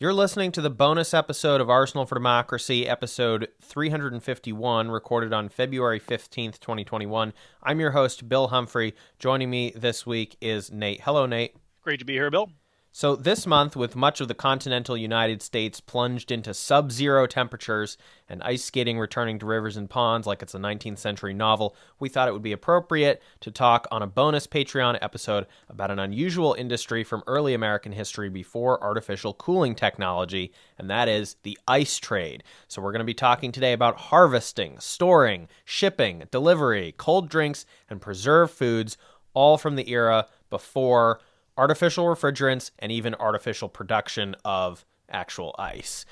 You're listening to the bonus episode of Arsenal for Democracy, episode 351, recorded on February 15th, 2021. I'm your host, Bill Humphrey. Joining me this week is Nate. Hello, Nate. Great to be here, Bill. So this month, with much of the continental United States plunged into sub-zero temperatures and ice skating returning to rivers and ponds like it's a 19th century novel, we thought it would be appropriate to talk on a bonus Patreon episode about an unusual industry from early American history before artificial cooling technology, and that is the ice trade. So we're going to be talking today about harvesting, storing, shipping, delivery, cold drinks, and preserved foods, all from the era before artificial refrigerants, and even artificial production of actual ice.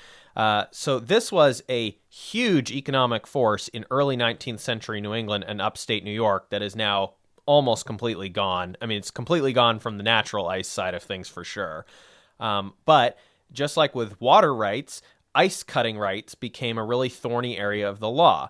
So this was a huge economic force in early 19th century New England and upstate New York that is now almost completely gone. I mean, it's completely gone from the natural ice side of things for sure. But just like with water rights, ice cutting rights became a really thorny area of the law.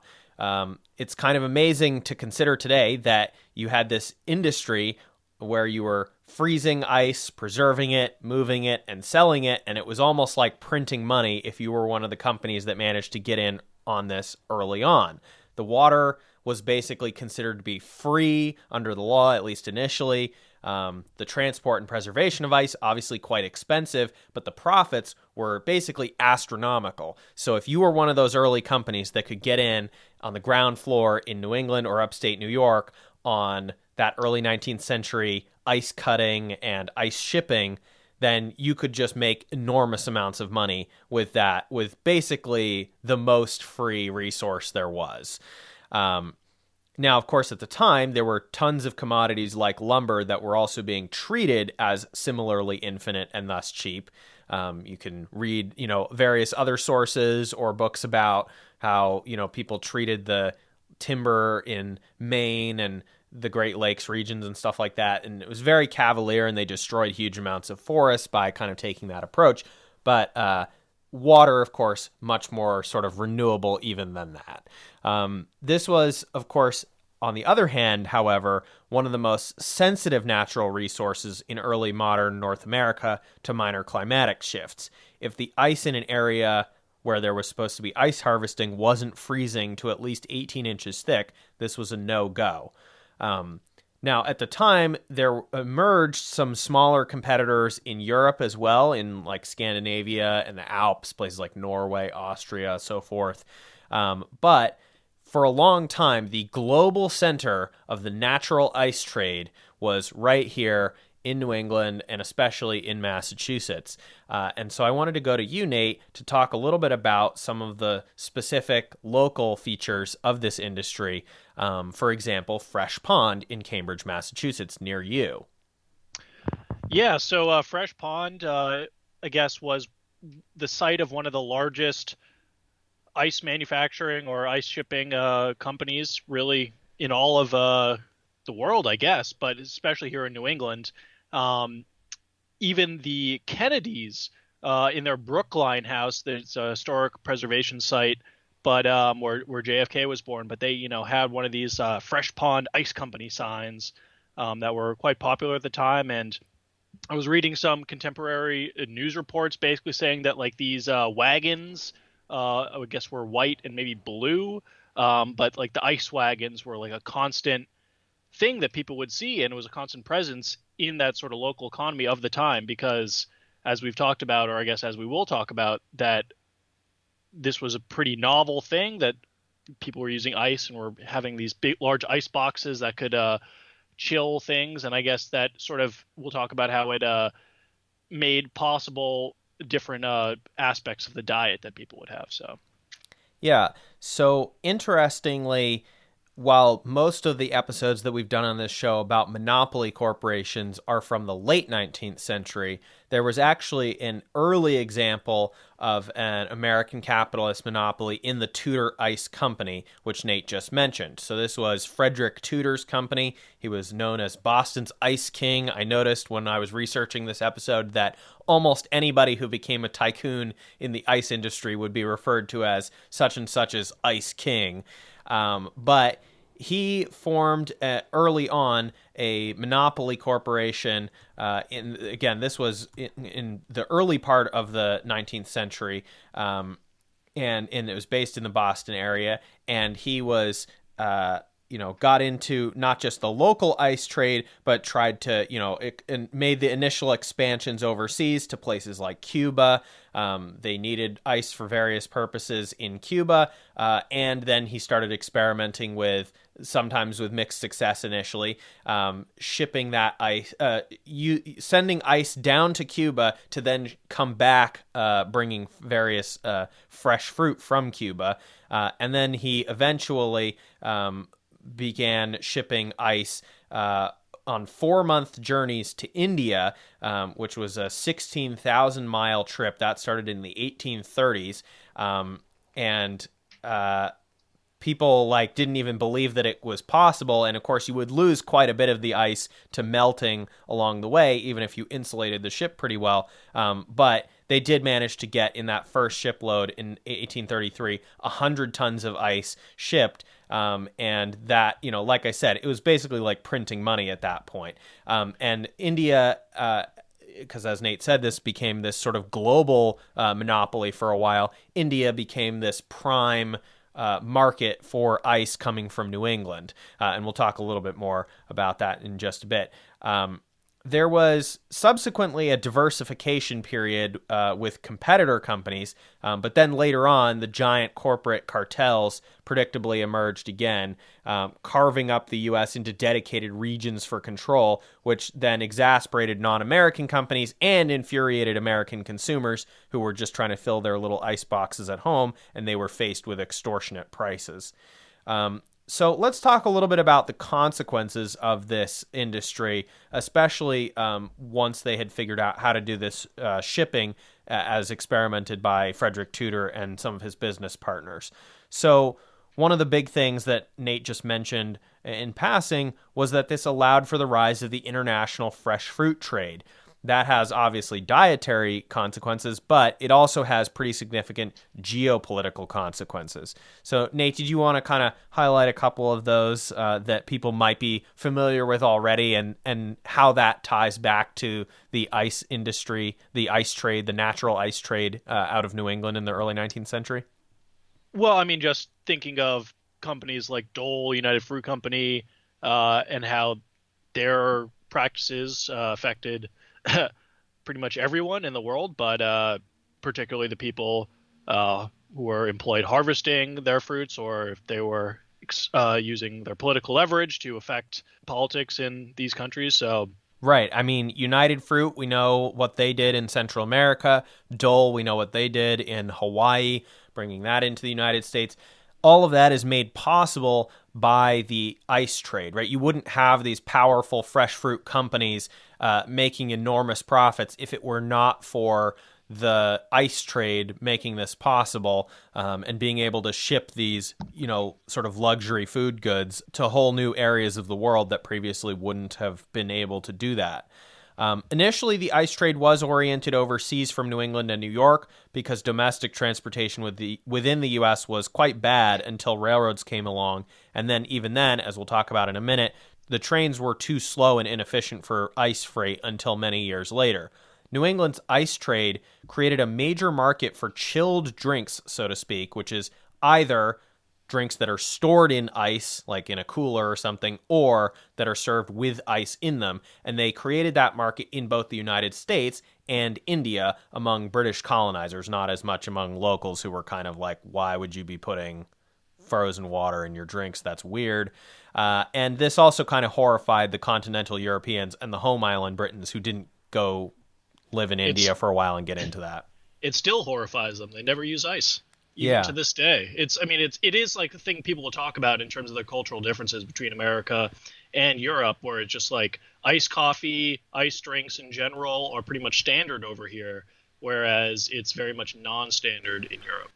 It's kind of amazing to consider today that you had this industry where you were freezing ice, preserving it, moving it, and selling it, and it was almost like printing money if you were one of the companies that managed to get in on this early on. The water was basically considered to be free under the law, at least initially. The transport and preservation of ice, obviously quite expensive, but the profits were basically astronomical. So if you were one of those early companies that could get in on the ground floor in New England or upstate New York on that early 19th century ice cutting and ice shipping, then you could just make enormous amounts of money with that, with basically the most free resource there was. Now, of course, at the time, there were tons of commodities like lumber that were also being treated as similarly infinite and thus cheap. You can read, various other sources or books about how, people treated the timber in Maine and the Great Lakes regions and stuff like that. And it was very cavalier, and they destroyed huge amounts of forests by kind of taking that approach. But water, of course, much more sort of renewable even than that. This was, of course, on the other hand, however, one of the most sensitive natural resources in early modern North America to minor climatic shifts. If the ice in an area where there was supposed to be ice harvesting wasn't freezing to at least 18 inches thick, this was a no-go. Now, at the time, there emerged some smaller competitors in Europe as well, in like Scandinavia and the Alps, places like Norway, Austria, so forth. But for a long time, the global center of the natural ice trade was right here in New England, and especially in Massachusetts. And so I wanted to go to you, Nate, to talk a little bit about some of the specific local features of this industry. For example, Fresh Pond in Cambridge, Massachusetts, near you. Yeah, so Fresh Pond, I guess, was the site of one of the largest ice manufacturing or ice shipping companies, really, in all of the world, I guess, but especially here in New England. Even the Kennedys in their Brookline house, there's a historic preservation site, but where JFK was born. But they, had one of these Fresh Pond Ice Company signs that were quite popular at the time. And I was reading some contemporary news reports basically saying that like these wagons, I would guess, were white and maybe blue, but like the ice wagons were like a constant thing that people would see, and it was a constant presence in that sort of local economy of the time, because as we've talked about, or I guess as we will talk about, that this was a pretty novel thing, that people were using ice and were having these big large ice boxes that could chill things. And I guess that sort of, we'll talk about how it made possible different aspects of the diet that people would have. Yeah. So interestingly, while most of the episodes that we've done on this show about monopoly corporations are from the late 19th century, there was actually an early example of an American capitalist monopoly in the Tudor Ice Company, which Nate just mentioned. So this was Frederick Tudor's company. He was known as Boston's Ice King. I noticed when I was researching this episode that almost anybody who became a tycoon in the ice industry would be referred to as such and such as Ice King. But he formed early on a monopoly corporation. This was in the early part of the 19th century, and it was based in the Boston area. And he was, got into not just the local ice trade, but tried to, and made the initial expansions overseas to places like Cuba. They needed ice for various purposes in Cuba, and then he started experimenting with, sometimes with mixed success initially, shipping that ice, sending ice down to Cuba to then come back, bringing various fresh fruit from Cuba. And then he eventually began shipping ice on 4-month journeys to India, which was a 16,000-mile trip that started in the 1830s, and people didn't even believe that it was possible. And of course, you would lose quite a bit of the ice to melting along the way, even if you insulated the ship pretty well. But they did manage to get, in that first shipload in 1833, 100 tons of ice shipped. And that, like I said, it was basically like printing money at that point. And India, because as Nate said, this became this sort of global monopoly for a while. India became this prime market for ice coming from New England. And we'll talk a little bit more about that in just a bit. There was subsequently a diversification period with competitor companies, but then later on, the giant corporate cartels predictably emerged again, carving up the U.S. into dedicated regions for control, which then exasperated non-American companies and infuriated American consumers who were just trying to fill their little ice boxes at home, and they were faced with extortionate prices. So let's talk a little bit about the consequences of this industry, especially once they had figured out how to do this shipping as experimented by Frederick Tudor and some of his business partners. So one of the big things that Nate just mentioned in passing was that this allowed for the rise of the international fresh fruit trade. That has obviously dietary consequences, but it also has pretty significant geopolitical consequences. So, Nate, did you want to kind of highlight a couple of those that people might be familiar with already, and how that ties back to the ice industry, the ice trade, the natural ice trade out of New England in the early 19th century? Well, I mean, just thinking of companies like Dole, United Fruit Company, and how their practices affected pretty much everyone in the world, but particularly the people who were employed harvesting their fruits, or if they were using their political leverage to affect politics in these countries. So, right. I mean, United Fruit, we know what they did in Central America. Dole, we know what they did in Hawaii, bringing that into the United States. All of that is made possible by the ice trade, right? You wouldn't have these powerful fresh fruit companies making enormous profits if it were not for the ice trade making this possible, and being able to ship these, sort of luxury food goods to whole new areas of the world that previously wouldn't have been able to do that. Initially, the ice trade was oriented overseas from New England and New York because domestic transportation within the U.S. was quite bad until railroads came along. And then, even then, as we'll talk about in a minute, the trains were too slow and inefficient for ice freight until many years later. New England's ice trade created a major market for chilled drinks, so to speak, which is either drinks that are stored in ice, like in a cooler or something, or that are served with ice in them. And they created that market in both the United States and India among British colonizers, not as much among locals who were kind of like, why would you be putting frozen water in your drinks? That's weird. And this also kind of horrified the continental Europeans and the home island Britons who didn't go live in India for a while and get into that. It still horrifies them. They never use ice. Even Yeah. to this day. It is like the thing people will talk about in terms of the cultural differences between America and Europe, where it's just like iced coffee, iced drinks in general are pretty much standard over here, whereas it's very much non-standard in Europe.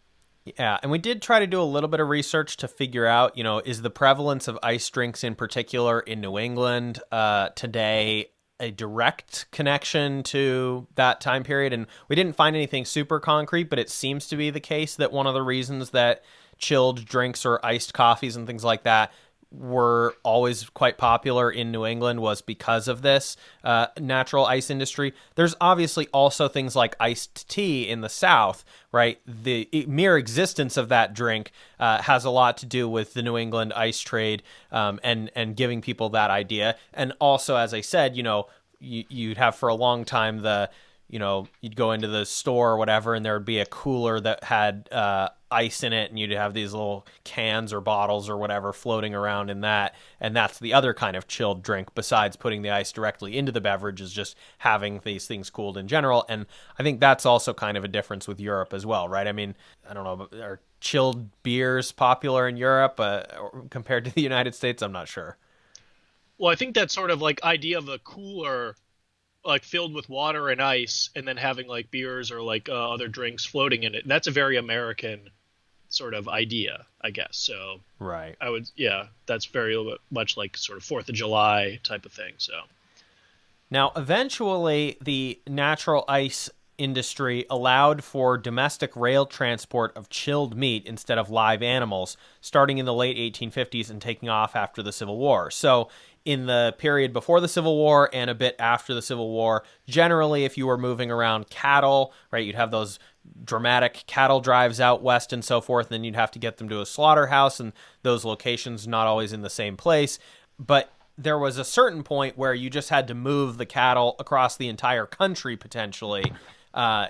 Yeah, and we did try to do a little bit of research to figure out, is the prevalence of ice drinks in particular in New England today a direct connection to that time period? And we didn't find anything super concrete, but it seems to be the case that one of the reasons that chilled drinks or iced coffees and things like that were always quite popular in New England was because of this natural ice industry. There's obviously also things like iced tea in the South, right? The mere existence of that drink has a lot to do with the New England ice trade, and giving people that idea. And also, as I said, you'd have for a long time you'd go into the store or whatever, and there would be a cooler that had ice in it, and you'd have these little cans or bottles or whatever floating around in that. And that's the other kind of chilled drink, besides putting the ice directly into the beverage, is just having these things cooled in general. And I think that's also kind of a difference with Europe as well, right? I mean, I don't know, are chilled beers popular in Europe compared to the United States? I'm not sure. Well, I think that sort of like idea of a cooler like filled with water and ice, and then having like beers or like other drinks floating in it. That's a very American sort of idea, I guess. So Right. I would, yeah, that's very much like sort of Fourth of July type of thing. So Now, eventually, the natural ice industry allowed for domestic rail transport of chilled meat instead of live animals, starting in the late 1850s and taking off after the Civil War. So, in the period before the Civil War and a bit after the Civil War, generally, if you were moving around cattle, right, you'd have those dramatic cattle drives out west and so forth, and then you'd have to get them to a slaughterhouse, and those locations not always in the same place. But there was a certain point where you just had to move the cattle across the entire country potentially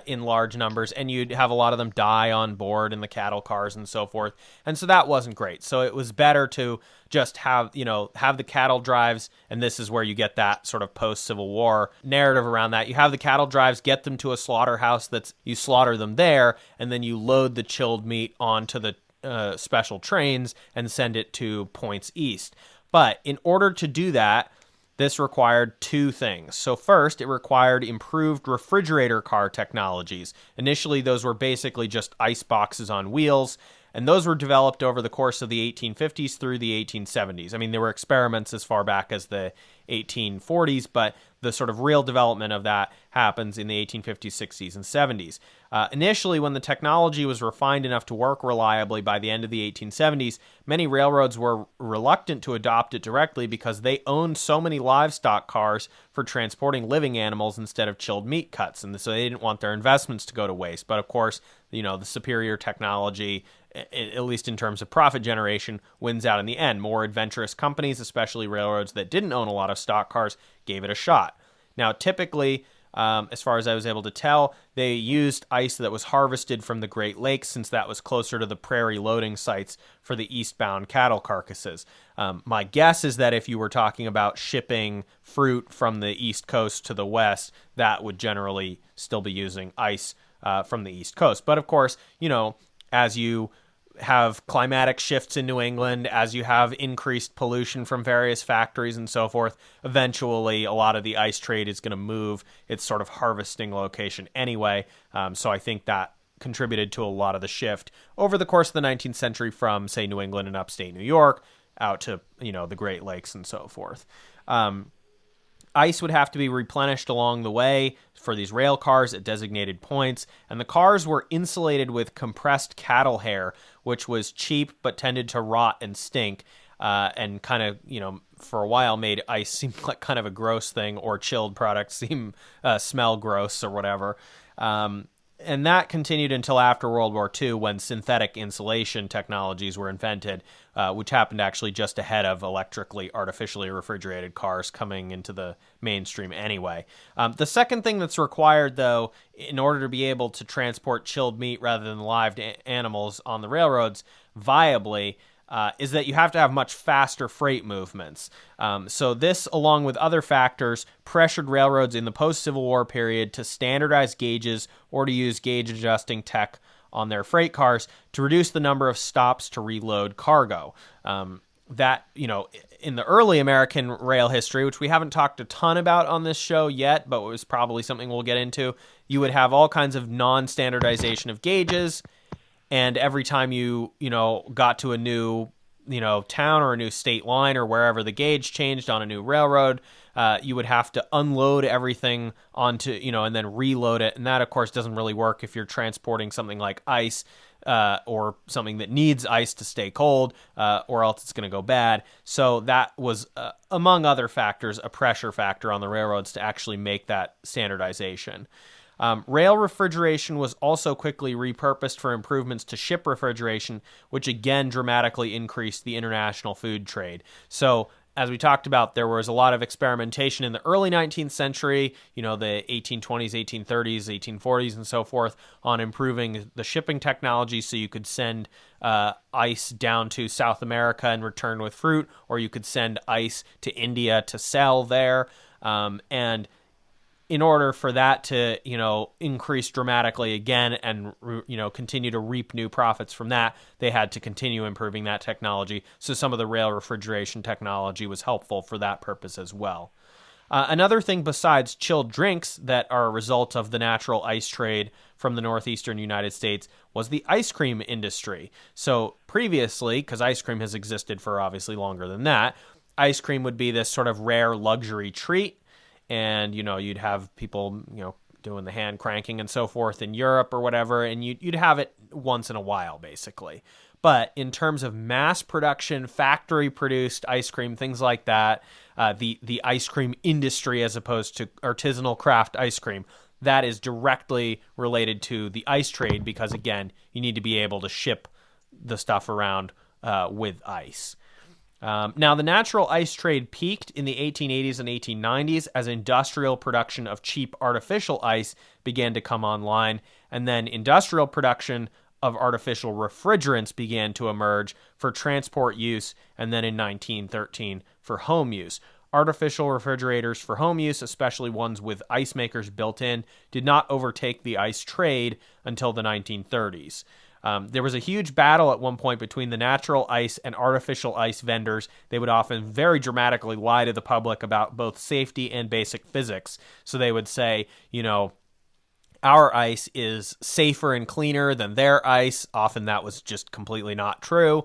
in large numbers, and you'd have a lot of them die on board in the cattle cars and so forth. And so that wasn't great. So it was better to just have the cattle drives, and this is where you get that sort of post-Civil War narrative around that. You have the cattle drives, get them to a slaughterhouse, you slaughter them there, and then you load the chilled meat onto the special trains and send it to points east. But in order to do that, this required two things. So first, it required improved refrigerator car technologies. Initially, those were basically just ice boxes on wheels, and those were developed over the course of the 1850s through the 1870s. I mean, there were experiments as far back as the 1840s, but the sort of real development of that happens in the 1850s, 60s, and 70s. Initially, when the technology was refined enough to work reliably by the end of the 1870s, many railroads were reluctant to adopt it directly because they owned so many livestock cars for transporting living animals instead of chilled meat cuts, and so they didn't want their investments to go to waste. But of course, the superior technology, at least in terms of profit generation, wins out in the end. More adventurous companies, especially railroads that didn't own a lot of stock cars, gave it a shot. Now, typically, as far as I was able to tell, they used ice that was harvested from the Great Lakes, since that was closer to the prairie loading sites for the eastbound cattle carcasses. My guess is that if you were talking about shipping fruit from the East Coast to the West, that would generally still be using ice from the East Coast. But of course, as you have climatic shifts in New England, as you have increased pollution from various factories and so forth, eventually a lot of the ice trade is going to move its sort of harvesting location anyway. So I think that contributed to a lot of the shift over the course of the 19th century from, say, New England and upstate New York out to, the Great Lakes and so forth. Ice would have to be replenished along the way for these rail cars at designated points, and the cars were insulated with compressed cattle hair, which was cheap but tended to rot and stink, and kind of, for a while made ice seem like kind of a gross thing, or chilled products smell gross or whatever. And that continued until after World War II, when synthetic insulation technologies were invented, which happened actually just ahead of artificially refrigerated cars coming into the mainstream anyway. The second thing that's required, though, in order to be able to transport chilled meat rather than live animals on the railroads viably, is that you have to have much faster freight movements. So this, along with other factors, pressured railroads in the post-Civil War period to standardize gauges or to use gauge-adjusting tech on their freight cars to reduce the number of stops to reload cargo. That, in the early American rail history, which we haven't talked a ton about on this show yet, but was probably something we'll get into, you would have all kinds of non-standardization of gauges. And every time you got to a new town or a new state line or wherever the gauge changed on a new railroad, you would have to unload everything onto, and then reload it. And that, of course, doesn't really work if you're transporting something like ice, or something that needs ice to stay cold, or else it's going to go bad. So that was, among other factors, a pressure factor on the railroads to actually make that standardization. Rail refrigeration was also quickly repurposed for improvements to ship refrigeration, which again dramatically increased the international food trade. So, as we talked about, there was a lot of experimentation in the early 19th century, the 1820s, 1830s, 1840s, and so forth, on improving the shipping technology so you could send ice down to South America and return with fruit, or you could send ice to India to sell there. And in order for that to, increase dramatically again and, continue to reap new profits from that, they had to continue improving that technology. So some of the rail refrigeration technology was helpful for that purpose as well. Another thing besides chilled drinks that are a result of the natural ice trade from the northeastern United States was the ice cream industry. So previously, because ice cream has existed for obviously longer than that, ice cream would be this sort of rare luxury treat. And, you'd have people, doing the hand cranking and so forth in Europe or whatever, and you'd have it once in a while, basically. But in terms of mass production, factory-produced ice cream, things like that, the ice cream industry as opposed to artisanal craft ice cream, that is directly related to the ice trade because, again, you need to be able to ship the stuff around with ice. Now, the natural ice trade peaked in the 1880s and 1890s as industrial production of cheap artificial ice began to come online, and then industrial production of artificial refrigerants began to emerge for transport use, and then in 1913 for home use. Artificial refrigerators for home use, especially ones with ice makers built in, did not overtake the ice trade until the 1930s. There was a huge battle at one point between the natural ice and artificial ice vendors. They would often very dramatically lie to the public about both safety and basic physics. So they would say, our ice is safer and cleaner than their ice. Often that was just completely not true.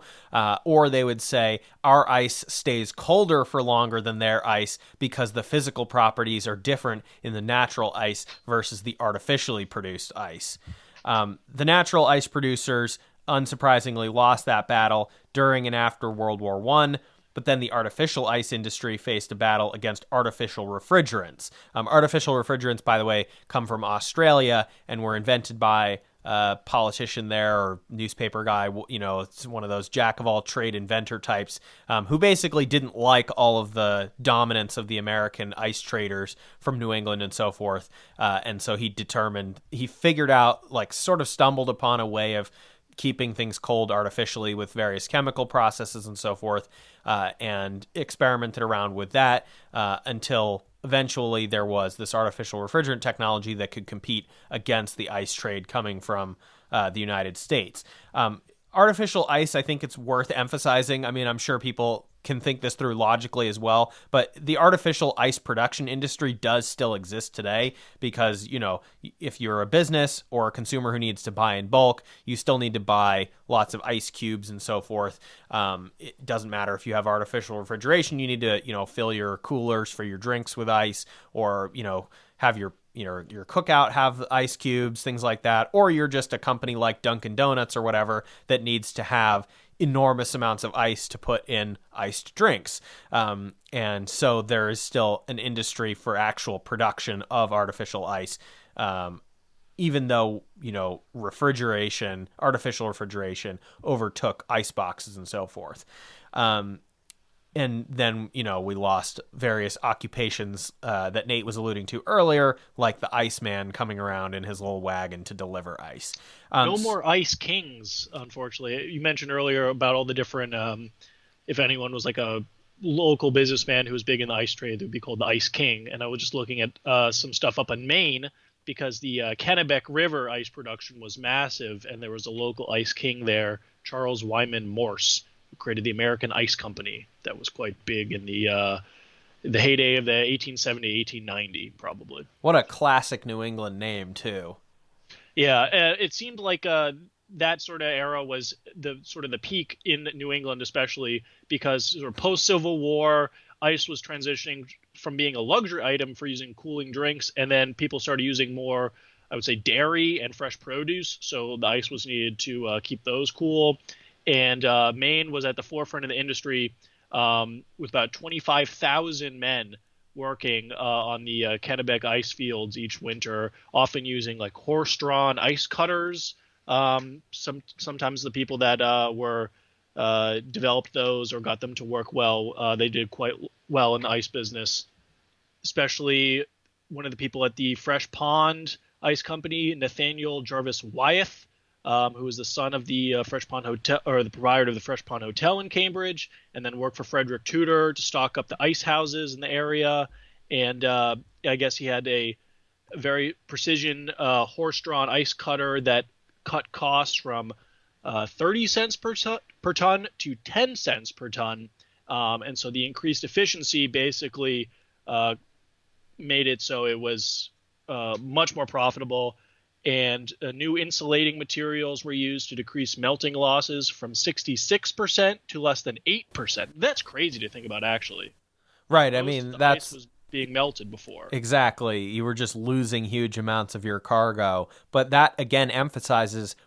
Or they would say, our ice stays colder for longer than their ice because the physical properties are different in the natural ice versus the artificially produced ice. The natural ice producers, unsurprisingly, lost that battle during and after World War I, but then the artificial ice industry faced a battle against artificial refrigerants. Artificial refrigerants, by the way, come from Australia and were invented by a politician there or newspaper guy. It's one of those jack-of-all-trade inventor types who basically didn't like all of the dominance of the American ice traders from New England and so forth. And so he figured out, sort of stumbled upon a way of keeping things cold artificially with various chemical processes and so forth, and experimented around with that until eventually there was this artificial refrigerant technology that could compete against the ice trade coming from the United States. Artificial ice, I think it's worth emphasizing. I mean, I'm sure people can think this through logically as well, but the artificial ice production industry does still exist today because, if you're a business or a consumer who needs to buy in bulk, you still need to buy lots of ice cubes and so forth. It doesn't matter if you have artificial refrigeration, you need to, fill your coolers for your drinks with ice, or, have your cookout have ice cubes, things like that, or you're just a company like Dunkin' Donuts or whatever that needs to have enormous amounts of ice to put in iced drinks. And so there is still an industry for actual production of artificial ice, even though, artificial refrigeration overtook ice boxes and so forth. And then, we lost various occupations that Nate was alluding to earlier, like the Iceman coming around in his little wagon to deliver ice. No more Ice Kings, unfortunately. You mentioned earlier about all the different, if anyone was like a local businessman who was big in the ice trade, they would be called the Ice King. And I was just looking at some stuff up in Maine because the Kennebec River ice production was massive, and there was a local Ice King there, Charles Wyman Morse, who created the American Ice Company. That was quite big in the heyday of the 1870, 1890, probably. What a classic New England name, too. Yeah, it seemed like that sort of era was the sort of the peak in New England, especially because sort of post Civil War, ice was transitioning from being a luxury item for using cooling drinks, and then people started using more, I would say, dairy and fresh produce. So the ice was needed to keep those cool. And Maine was at the forefront of the industry with about 25,000 men working on the Kennebec ice fields each winter, often using like horse-drawn ice cutters. Sometimes the people that were developed those or got them to work well, they did quite well in the ice business. Especially one of the people at the Fresh Pond Ice Company, Nathaniel Jarvis Wyeth, who was the son of the Fresh Pond Hotel, or the proprietor of the Fresh Pond Hotel in Cambridge, and then worked for Frederick Tudor to stock up the ice houses in the area. And I guess he had a very precision horse-drawn ice cutter that cut costs from 30 cents per ton to 10 cents per ton. And so the increased efficiency basically made it so it was much more profitable. And new insulating materials were used to decrease melting losses from 66% to less than 8%. That's crazy to think about, actually. Right. I Most mean, of the that's ice was being melted before. exactly. You were just losing huge amounts of your cargo. But that, again, emphasizes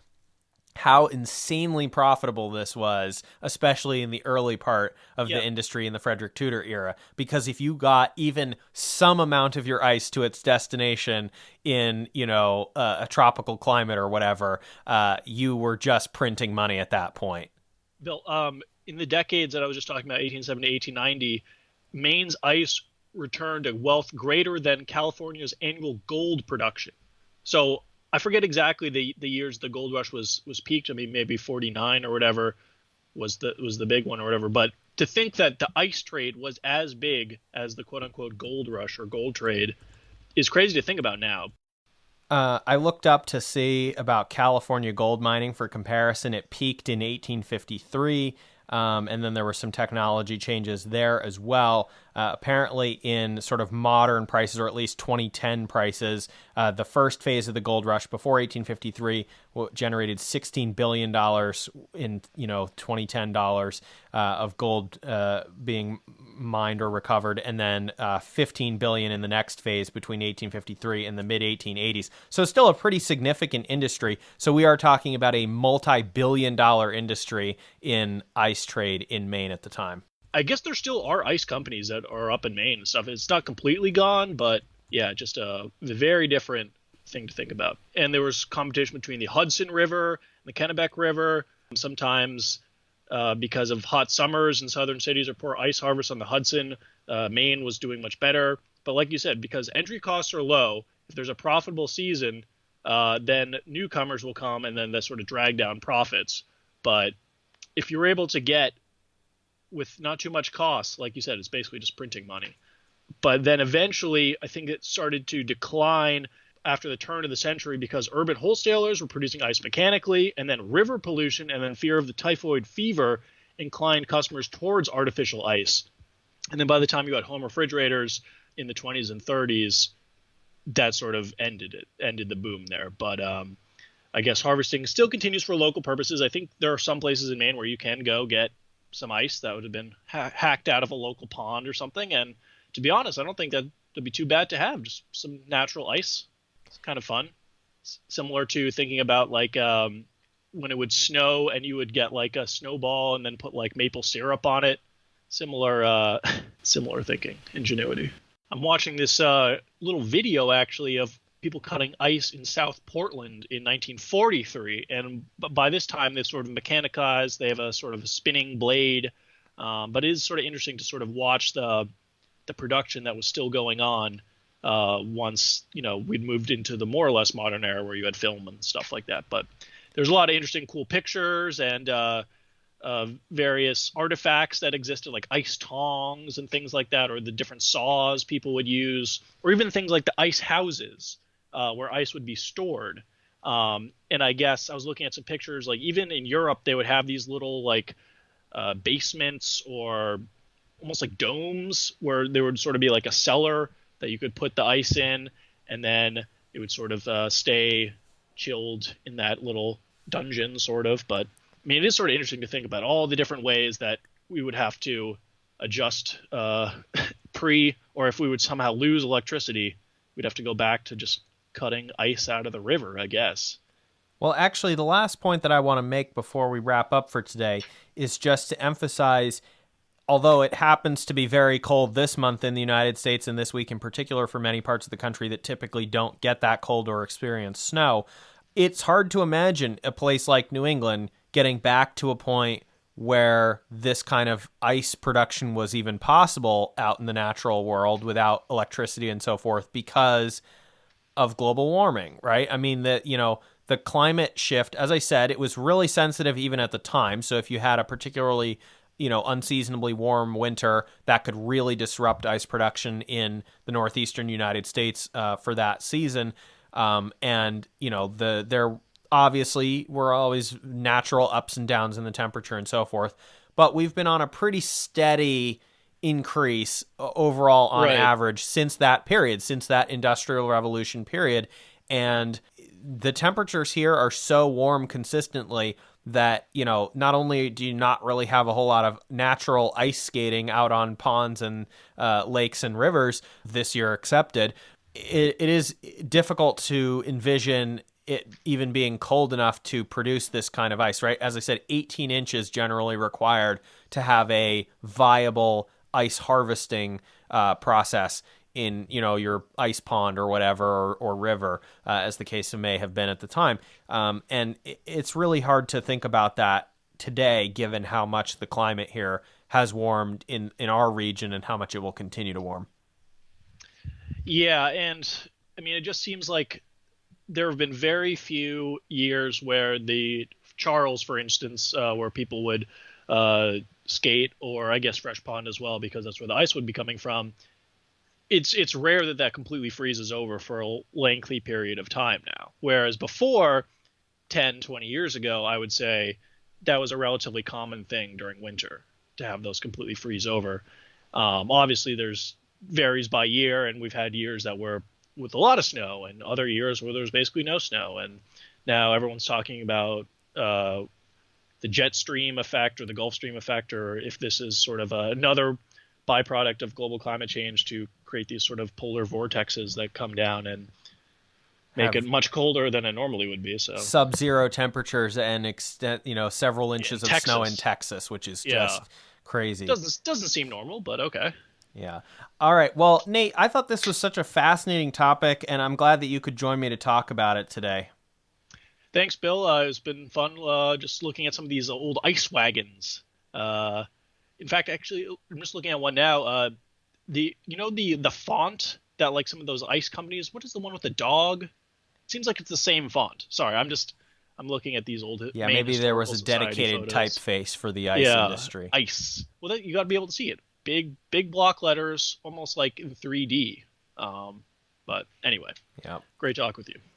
how insanely profitable this was, especially in the early part of the industry in the Frederick Tudor era. Because if you got even some amount of your ice to its destination in, a tropical climate or whatever, you were just printing money at that point. Bill, in the decades that I was just talking about, 1870 to 1890, Maine's ice returned a wealth greater than California's annual gold production. So I forget exactly the years the gold rush was peaked. I mean, maybe 49 or whatever was the big one or whatever. But to think that the ice trade was as big as the quote unquote gold rush or gold trade is crazy to think about now. I looked up to see about California gold mining for comparison. It peaked in 1853. And then there were some technology changes there as well. Apparently, in sort of modern prices, or at least 2010 prices, the first phase of the gold rush before 1853 generated $16 billion in 2010 dollars of gold being mined or recovered, and then 15 billion in the next phase between 1853 and the mid 1880s. So still a pretty significant industry. So we are talking about a multi-billion-dollar industry in ice trade in Maine at the time. I guess there still are ice companies that are up in Maine and stuff. It's not completely gone, but yeah, just a very different thing to think about. And there was competition between the Hudson River and the Kennebec River. Sometimes because of hot summers in southern cities or poor ice harvests on the Hudson, Maine was doing much better. But like you said, because entry costs are low, if there's a profitable season, then newcomers will come and then that sort of drag down profits. But if you're able to get with not too much cost, like you said, it's basically just printing money. But then eventually, I think it started to decline after the turn of the century because urban wholesalers were producing ice mechanically, and then river pollution and then fear of the typhoid fever inclined customers towards artificial ice. And then by the time you got home refrigerators in the 20s and 30s, that sort of ended the boom there. But I guess harvesting still continues for local purposes. I think there are some places in Maine where you can go get some ice that would have been hacked out of a local pond or something. And to be honest, I don't think that'd be too bad to have just some natural ice. It's kind of fun. Similar to thinking about like when it would snow and you would get like a snowball and then put like maple syrup on it. Similar thinking, ingenuity. I'm watching this little video actually of people cutting ice in South Portland in 1943, and by this time they've sort of mechanized. They have a sort of a spinning blade, but it is sort of interesting to sort of watch the production that was still going on once we'd moved into the more or less modern era where you had film and stuff like that. But there's a lot of interesting, cool pictures and various artifacts that existed, like ice tongs and things like that, or the different saws people would use, or even things like the ice houses. Where ice would be stored. And I guess I was looking at some pictures, like even in Europe, they would have these little like basements or almost like domes where there would sort of be like a cellar that you could put the ice in, and then it would sort of stay chilled in that little dungeon, sort of. But I mean, it is sort of interesting to think about all the different ways that we would have to adjust or if we would somehow lose electricity, we'd have to go back to just cutting ice out of the river, I guess. Well, actually, the last point that I want to make before we wrap up for today is just to emphasize, although it happens to be very cold this month in the United States and this week in particular for many parts of the country that typically don't get that cold or experience snow, it's hard to imagine a place like New England getting back to a point where this kind of ice production was even possible out in the natural world without electricity and so forth because of global warming, right? I mean, the climate shift, as I said, it was really sensitive even at the time. So if you had a particularly, unseasonably warm winter, that could really disrupt ice production in the northeastern United States for that season. There obviously were always natural ups and downs in the temperature and so forth, but we've been on a pretty steady increase overall on Right. average since that period, since that industrial revolution period. And the temperatures here are so warm consistently that, not only do you not really have a whole lot of natural ice skating out on ponds and lakes and rivers this year accepted, it is difficult to envision it even being cold enough to produce this kind of ice, right? As I said, 18 inches generally required to have a viable ice harvesting process in your ice pond or whatever or river, as the case may have been at the time. And it's really hard to think about that today, given how much the climate here has warmed in our region and how much it will continue to warm. Yeah, and I mean, it just seems like there have been very few years where the Charles, for instance, where people would skate, or I guess Fresh Pond as well, because that's where the ice would be coming from. It's rare that that completely freezes over for a lengthy period of time now. Whereas before, 10, 20 years ago, I would say that was a relatively common thing during winter to have those completely freeze over. Obviously, there's varies by year, and we've had years that were with a lot of snow, and other years where there's basically no snow. And now everyone's talking about the jet stream effect or the Gulf Stream effect, or if this is sort of another byproduct of global climate change to create these sort of polar vortexes that come down and make it much colder than it normally would be. So sub-zero temperatures and extent, several yeah, inches of Texas. snow in Texas, which is just crazy. Doesn't seem normal, but okay. Yeah. All right. Well, Nate, I thought this was such a fascinating topic, and I'm glad that you could join me to talk about it today. Thanks, Bill. It's been fun just looking at some of these old ice wagons. In fact, actually, I'm just looking at one now. The font that like some of those ice companies. What is the one with the dog? It seems like it's the same font. Sorry, I'm looking at these old. Yeah, main maybe there was a historical dedicated society photos. typeface for the ice industry. Ice. Well, you got to be able to see it. Big block letters, almost like in 3D. But anyway, Yeah. great talk with you.